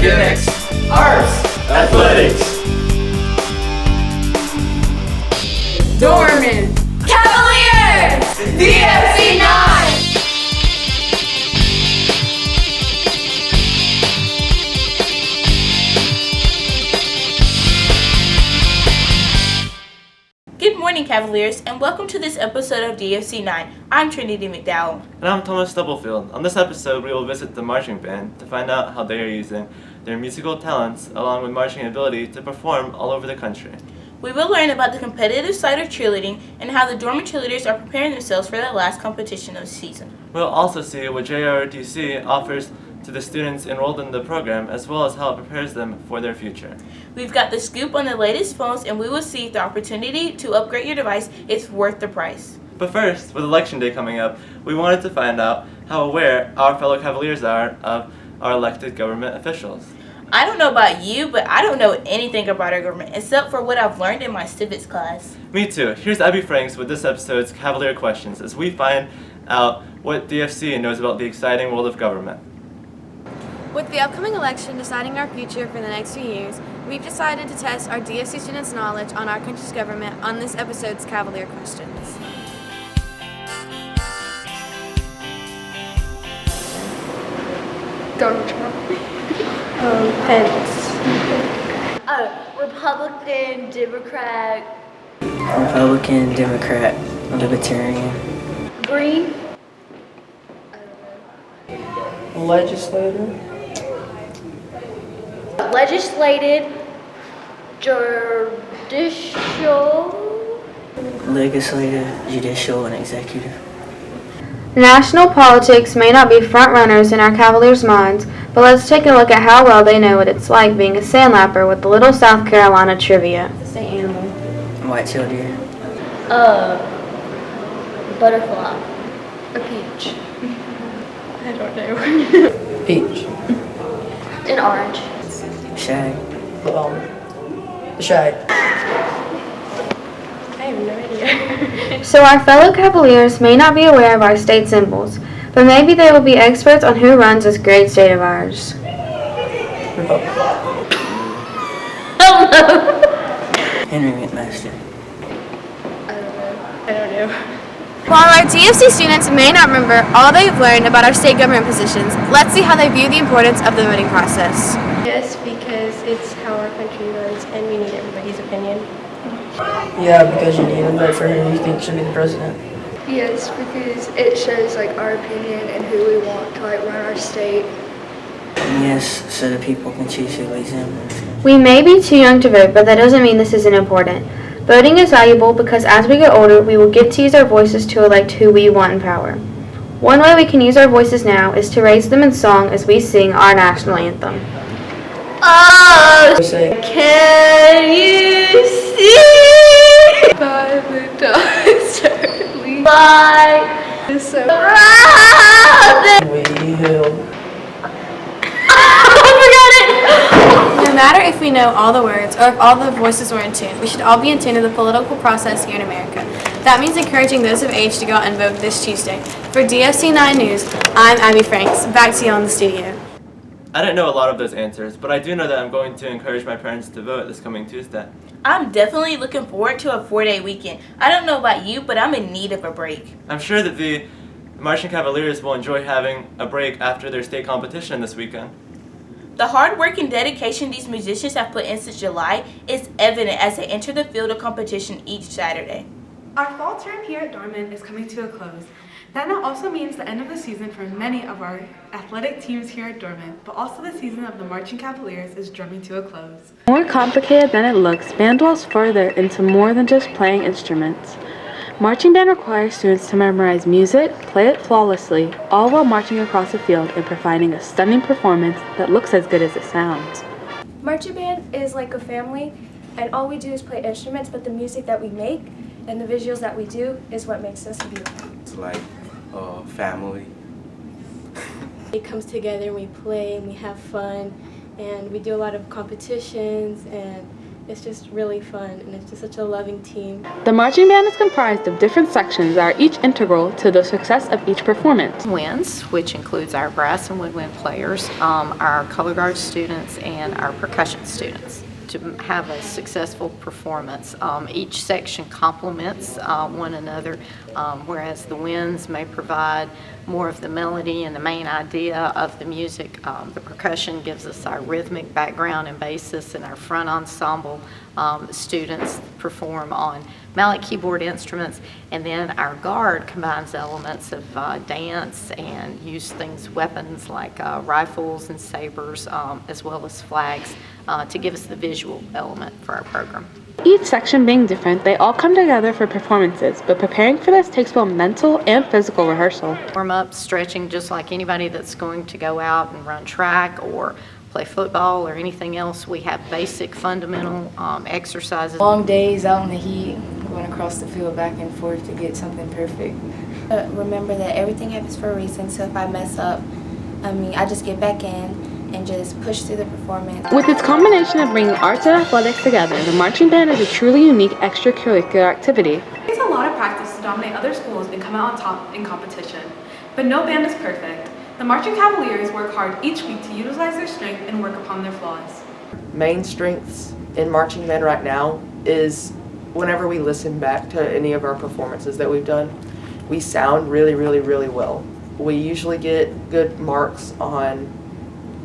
academics, arts, athletics. Dorman, Cavaliers! DFC 9! Good morning, Cavaliers, and welcome to this episode of DFC 9. I'm Trinity McDowell. And I'm Thomas Stubblefield. On this episode, we will visit the marching band to find out how they are using their musical talents along with marching ability to perform all over the country. We will learn about the competitive side of cheerleading and how the Dorman cheerleaders are preparing themselves for their last competition of the season. We'll also see what JROTC offers to the students enrolled in the program, as well as how it prepares them for their future. We've got the scoop on the latest phones, and we will see if the opportunity to upgrade your device is worth the price. But first, with Election Day coming up, we wanted to find out how aware our fellow Cavaliers are of our elected government officials. I don't know about you, but I don't know anything about our government except for what I've learned in my civics class. Me too. Here's Abby Franks with this episode's Cavalier Questions as we find out what DFC knows about the exciting world of government. With the upcoming election deciding our future for the next few years, we've decided to test our DFC students' knowledge on our country's government on this episode's Cavalier Questions. Donald Trump. Pence. Republican, Democrat. Republican, Democrat, Libertarian. Green. Legislator. Legislative, judicial. Legislative, judicial, and executive. National politics may not be front-runners in our Cavaliers' minds, but let's take a look at how well they know what it's like being a sandlapper with the Little South Carolina trivia. Say animal. White-tailed deer. Butterfly. A peach. I don't know. Peach. An orange. Shag. Shag. I have no idea. So our fellow Cavaliers may not be aware of our state symbols, but maybe they will be experts on who runs this great state of ours. Henry McMaster. I don't know. While our DFC students may not remember all they've learned about our state government positions, let's see how they view the importance of the voting process. Yes, because it's how our country runs and we need everybody's opinion. Yeah, because you need to vote for who you think should be the president. Yes, because it shows our opinion and who we want to run our state. Yes, so the people can choose who leads them. We may be too young to vote, but that doesn't mean this isn't important. Voting is valuable because as we get older, we will get to use our voices to elect who we want in power. One way we can use our voices now is to raise them in song as we sing our national anthem. Oh, can you see By the dawn's early by the sun. We will. No matter if we know all the words or if all the voices were in tune, we should all be in tune with the political process here in America. That means encouraging those of age to go out and vote this Tuesday. For DFC 9 News, I'm Abby Franks. Back to you on the studio. I didn't know a lot of those answers, but I do know that I'm going to encourage my parents to vote this coming Tuesday. I'm definitely looking forward to a 4-day weekend. I don't know about you, but I'm in need of a break. I'm sure that the Marching Cavaliers will enjoy having a break after their state competition this weekend. The hard work and dedication these musicians have put in since July is evident as they enter the field of competition each Saturday. Our fall term here at Dorman is coming to a close. That now also means the end of the season for many of our athletic teams here at Dorman, but also the season of the Marching Cavaliers is drumming to a close. More complicated than it looks, band dwells further into more than just playing instruments. Marching band requires students to memorize music, play it flawlessly, all while marching across the field and providing a stunning performance that looks as good as it sounds. Marching band is like a family, and all we do is play instruments, but the music that we make and the visuals that we do is what makes us beautiful. It's like family. It comes together and we play and we have fun and we do a lot of competitions and It's just really fun, and it's just such a loving team. The marching band is comprised of different sections that are each integral to the success of each performance. Winds, which includes our brass and woodwind players, our color guard students, and our percussion students. To have a successful performance, each section complements one another, whereas the winds may provide more of the melody and the main idea of the music. The percussion gives us our rhythmic background and basis, and our front ensemble students perform on mallet keyboard instruments, and then our guard combines elements of dance and weapons like rifles and sabers, as well as flags, to give us the visual element for our program. Each section being different, they all come together for performances, but preparing for this takes both mental and physical rehearsal. Warm up, stretching, just like anybody that's going to go out and run track or play football or anything else. We have basic fundamental exercises. Long days out in the heat, going across the field back and forth to get something perfect. Remember that everything happens for a reason, so if I mess up, I just get back in and just push through the performance. With its combination of bringing arts and athletics together, the marching band is a truly unique extracurricular activity. It takes a lot of practice to dominate other schools and come out on top in competition. But no band is perfect. The Marching Cavaliers work hard each week to utilize their strength and work upon their flaws. Main strengths in marching band right now is whenever we listen back to any of our performances that we've done, we sound really, really, really well. We usually get good marks on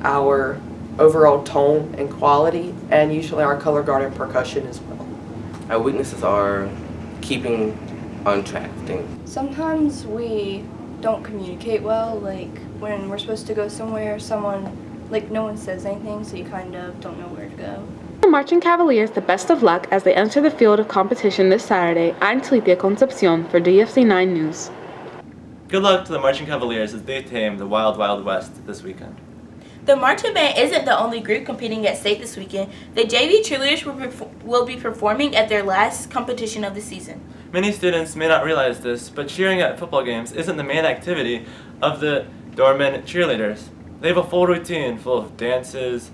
our overall tone and quality, and usually our color guard and percussion as well. Our weaknesses are keeping on track things. Sometimes we don't communicate well, like when we're supposed to go somewhere, no one says anything, so you kind of don't know where to go. The Marching Cavaliers the best of luck as they enter the field of competition this Saturday. I'm Talicia Concepcion for DFC 9 News. Good luck to the Marching Cavaliers as they tame the Wild Wild West this weekend. The marching band isn't the only group competing at state this weekend. The JV cheerleaders will be performing at their last competition of the season. Many students may not realize this, but cheering at football games isn't the main activity of the Dorman cheerleaders. They have a full routine full of dances,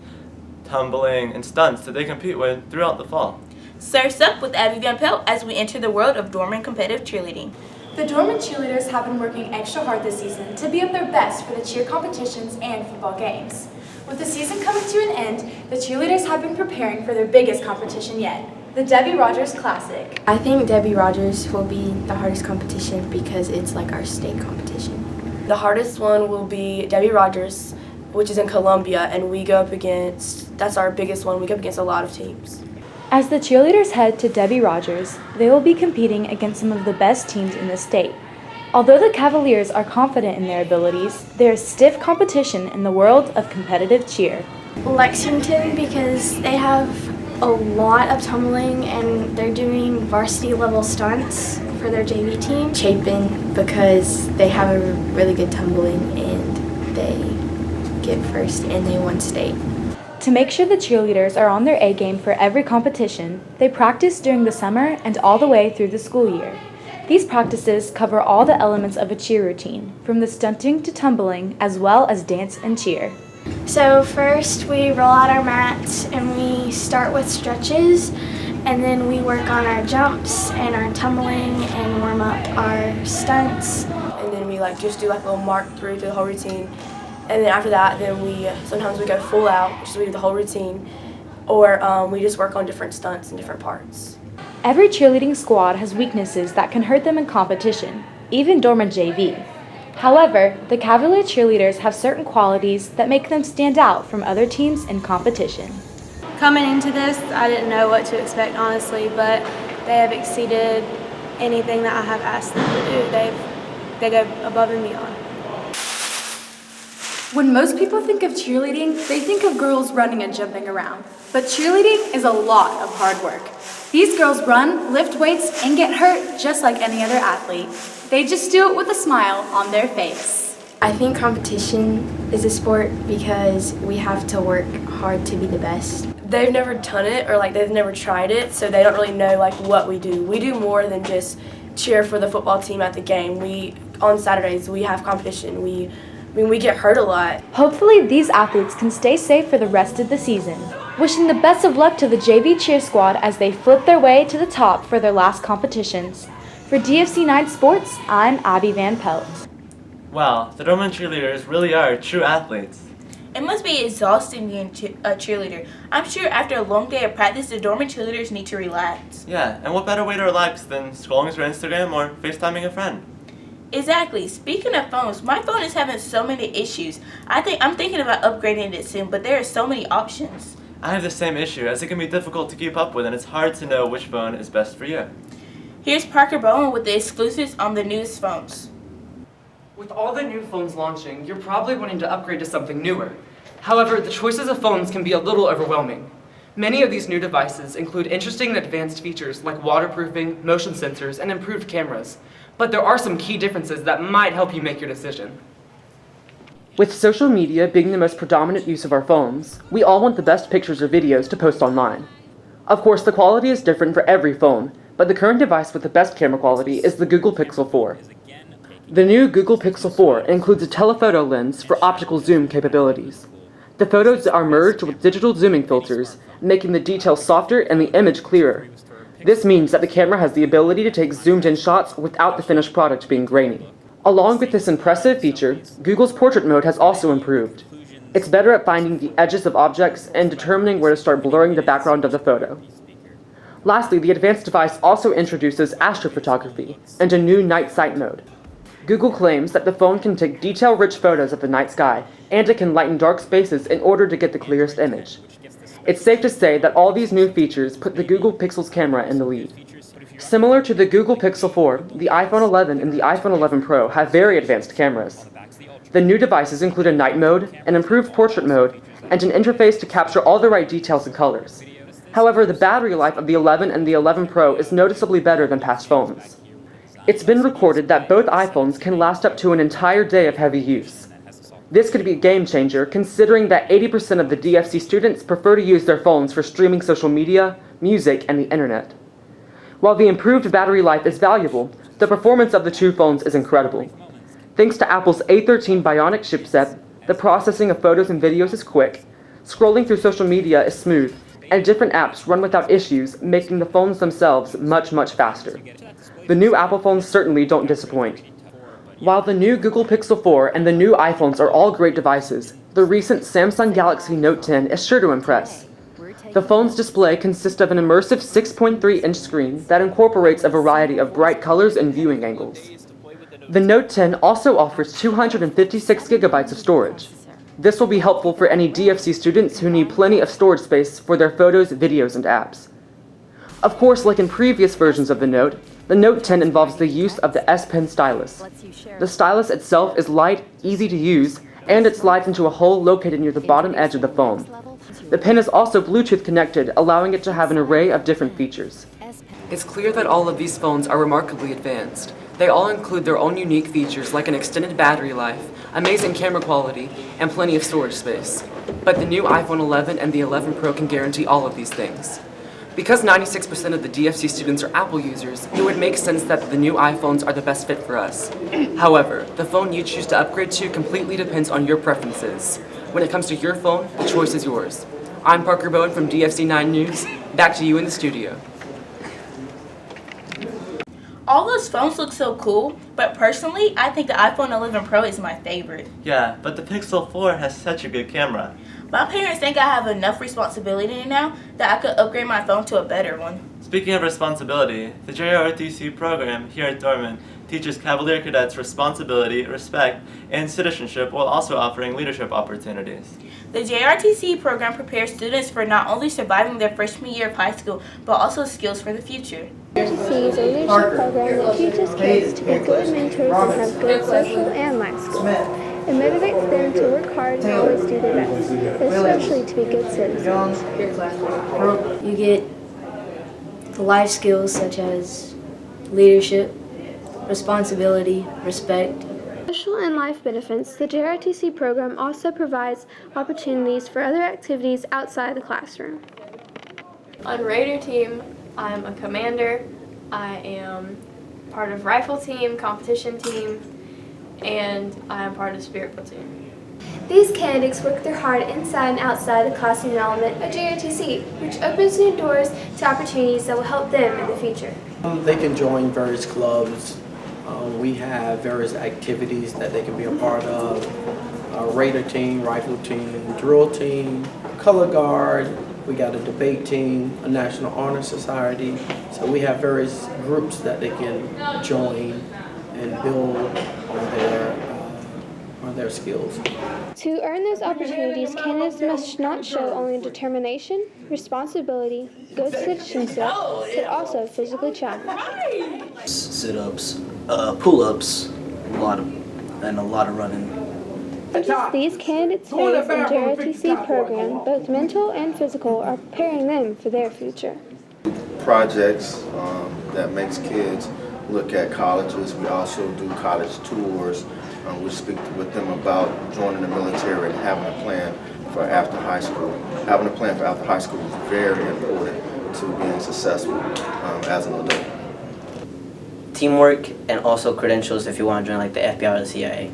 tumbling, and stunts that they compete with throughout the fall. Surf's up with Abby Van Pelt as we enter the world of Dorman competitive cheerleading. The Dorman cheerleaders have been working extra hard this season to be at their best for the cheer competitions and football games. With the season coming to an end, the cheerleaders have been preparing for their biggest competition yet, the Debbie Rogers Classic. I think Debbie Rogers will be the hardest competition because it's like our state competition. The hardest one will be Debbie Rogers, which is in Columbia, and that's our biggest one. We go up against a lot of teams. As the cheerleaders head to Debbie Rogers, they will be competing against some of the best teams in the state. Although the Cavaliers are confident in their abilities, there is stiff competition in the world of competitive cheer. Lexington, because they have a lot of tumbling and they're doing varsity level stunts for their JV team. Chapin, because they have a really good tumbling and they get first and they won state. To make sure the cheerleaders are on their A game for every competition, they practice during the summer and all the way through the school year. These practices cover all the elements of a cheer routine, from the stunting to tumbling, as well as dance and cheer. So first we roll out our mats and we start with stretches, and then we work on our jumps and our tumbling and warm up our stunts. And then we just do a little mark through the whole routine. And then after that, sometimes we go full out, which is we do the whole routine, or we just work on different stunts and different parts. Every cheerleading squad has weaknesses that can hurt them in competition, even Dorman JV. However, the Cavalier cheerleaders have certain qualities that make them stand out from other teams in competition. Coming into this, I didn't know what to expect, honestly, but they have exceeded anything that I have asked them to do. They go above and beyond. When most people think of cheerleading, they think of girls running and jumping around. But cheerleading is a lot of hard work. These girls run, lift weights, and get hurt just like any other athlete. They just do it with a smile on their face. I think competition is a sport because we have to work hard to be the best. They've never done it or they've never tried it, so they don't really know what we do. We do more than just cheer for the football team at the game. On Saturdays we have competition. We get hurt a lot. Hopefully these athletes can stay safe for the rest of the season. Wishing the best of luck to the JV cheer squad as they flip their way to the top for their last competitions. For DFC 9 Sports, I'm Abby Van Pelt. Wow, the Dorman cheerleaders really are true athletes. It must be exhausting being a cheerleader. I'm sure after a long day of practice, the Dorman cheerleaders need to relax. Yeah, and what better way to relax than scrolling through Instagram or FaceTiming a friend? Exactly. Speaking of phones, my phone is having so many issues. I'm thinking about upgrading it soon, but there are so many options. I have the same issue, as it can be difficult to keep up with, and it's hard to know which phone is best for you. Here's Parker Bowen with the exclusives on the newest phones. With all the new phones launching, you're probably wanting to upgrade to something newer. However, the choices of phones can be a little overwhelming. Many of these new devices include interesting and advanced features like waterproofing, motion sensors, and improved cameras. But there are some key differences that might help you make your decision. With social media being the most predominant use of our phones, we all want the best pictures or videos to post online. Of course, the quality is different for every phone, but the current device with the best camera quality is the Google Pixel 4. The new Google Pixel 4 includes a telephoto lens for optical zoom capabilities. The photos are merged with digital zooming filters, making the details softer and the image clearer. This means that the camera has the ability to take zoomed-in shots without the finished product being grainy. Along with this impressive feature, Google's portrait mode has also improved. It's better at finding the edges of objects and determining where to start blurring the background of the photo. Lastly, the advanced device also introduces astrophotography and a new night sight mode. Google claims that the phone can take detail-rich photos of the night sky, and it can lighten dark spaces in order to get the clearest image. It's safe to say that all these new features put the Google Pixel's camera in the lead. Similar to the Google Pixel 4, the iPhone 11 and the iPhone 11 Pro have very advanced cameras. The new devices include a night mode, an improved portrait mode, and an interface to capture all the right details and colors. However, the battery life of the 11 and the 11 Pro is noticeably better than past phones. It's been recorded that both iPhones can last up to an entire day of heavy use. This could be a game changer, considering that 80% of the DFC students prefer to use their phones for streaming social media, music, and the internet. While the improved battery life is valuable, the performance of the two phones is incredible. Thanks to Apple's A13 Bionic chipset, the processing of photos and videos is quick, scrolling through social media is smooth, and different apps run without issues, making the phones themselves much faster. The new Apple phones certainly don't disappoint. While the new Google Pixel 4 and the new iPhones are all great devices, the recent Samsung Galaxy Note 10 is sure to impress. The phone's display consists of an immersive 6.3-inch screen that incorporates a variety of bright colors and viewing angles. The Note 10 also offers 256 gigabytes of storage. This will be helpful for any DFC students who need plenty of storage space for their photos, videos, and apps. Of course, like in previous versions of the Note 10 involves the use of the S Pen stylus. The stylus itself is light, easy to use, and it slides into a hole located near the bottom edge of the phone. The pen is also Bluetooth connected, allowing it to have an array of different features. It's clear that all of these phones are remarkably advanced. They all include their own unique features like an extended battery life, amazing camera quality, and plenty of storage space. But the new iPhone 11 and the 11 Pro can guarantee all of these things. Because 96% of the DFC students are Apple users, it would make sense that the new iPhones are the best fit for us. However, the phone you choose to upgrade to completely depends on your preferences. When it comes to your phone, the choice is yours. I'm Parker Bowen from DFC 9 News. Back to you in the studio. All those phones look so cool, but personally, I think the iPhone 11 Pro is my favorite. Yeah, but the Pixel 4 has such a good camera. My parents think I have enough responsibility now that I could upgrade my phone to a better one. Speaking of responsibility, the JROTC program here at Dorman teaches Cavalier cadets responsibility, respect, and citizenship while also offering leadership opportunities. The JRTC program prepares students for not only surviving their freshman year of high school, but also skills for the future. DFC is a leadership program that teaches kids to be good mentors and have good social and life skills. It motivates them to work hard and always do their best, especially to be good citizens. You get the life skills such as leadership, responsibility, respect. Social and life benefits, the JRTC program also provides opportunities for other activities outside the classroom. On Raider team, I'm a commander. I am part of rifle team, competition team, and I am part of spirit platoon. These candidates work their heart inside and outside the classroom element of JRTC, which opens new doors to opportunities that will help them in the future. They can join various clubs. We have various activities that they can be a part of. A Raider team, rifle team, drill team, color guard. We got a debate team, a National Honor Society. So we have various groups that they can join and build on their skills. To earn those opportunities, candidates must not show only determination, responsibility, good citizenship, but also physically challenged. Sit-ups, pull-ups, a lot of running. These candidates face in JRTC program, both mental and physical, are preparing them for their future. Projects that makes kids look at colleges. We also do college tours. We speak with them about joining the military and having a plan for after high school. Having a plan for after high school is very important to being successful as an adult. Teamwork and also credentials if you want to join like the FBI or the CIA.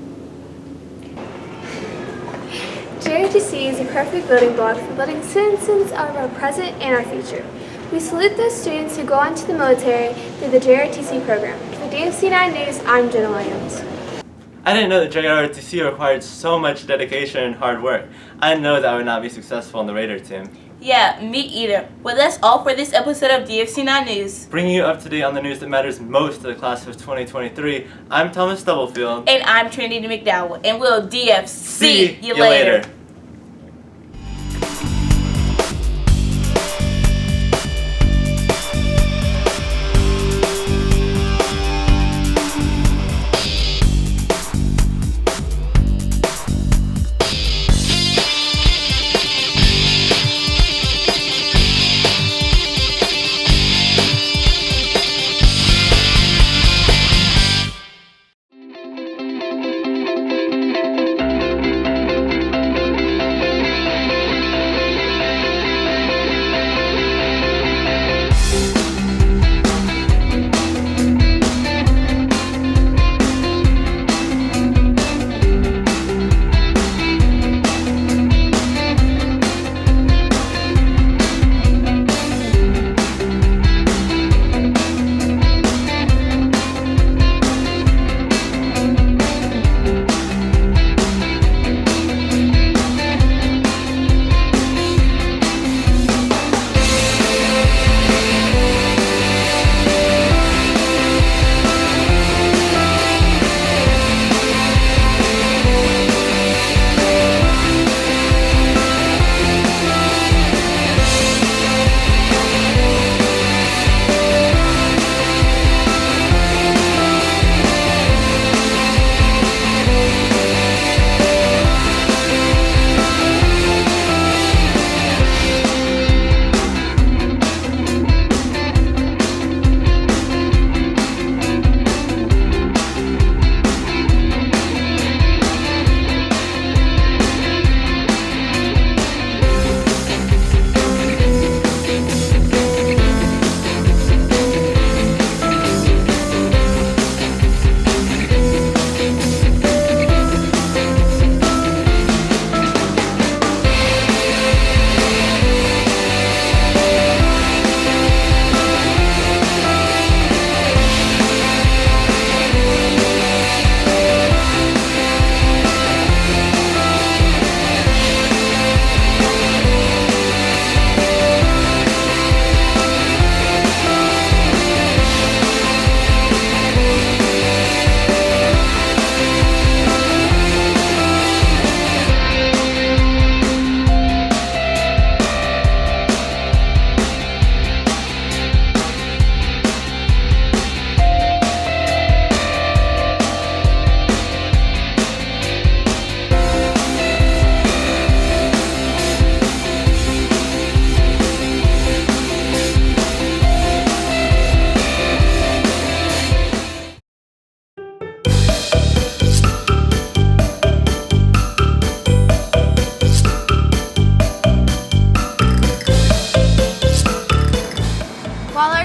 JRTC is a perfect building block for building citizens of our present and our future. We salute those students who go on to the military through the JRTC program. For DFC 9 News, I'm Jenna Williams. I didn't know that JRTC required so much dedication and hard work. I know that I would not be successful on the Raider team. Yeah, me either. Well, that's all for this episode of DFC 9 News. Bringing you up to date on the news that matters most to the class of 2023, I'm Thomas Stubblefield. And I'm Trinity McDowell. And we'll DFC See you later.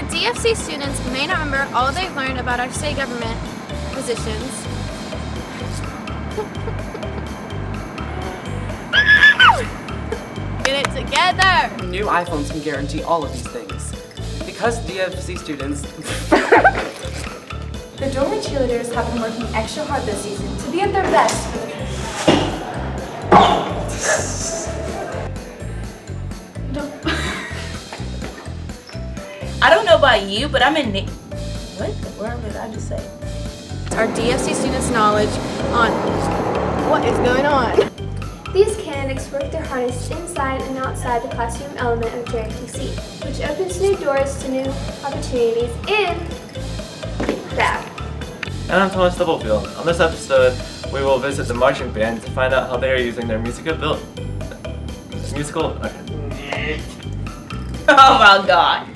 DFC students may not remember all they've learned about our state government positions. it together! New iPhones can guarantee all of these things. Because DFC students... The Dorman cheerleaders have been working extra hard this season to be at their best for the I don't know about you, but I'm in. What the world did I just say? Our DFC students' knowledge on what is going on. These candidates work their hardest inside and outside the classroom element of JFTC, which opens new doors to new opportunities in that. And I'm Thomas Stubblefield. On this episode, we will visit the marching band to find out how they are using their musical. Okay. Oh my God.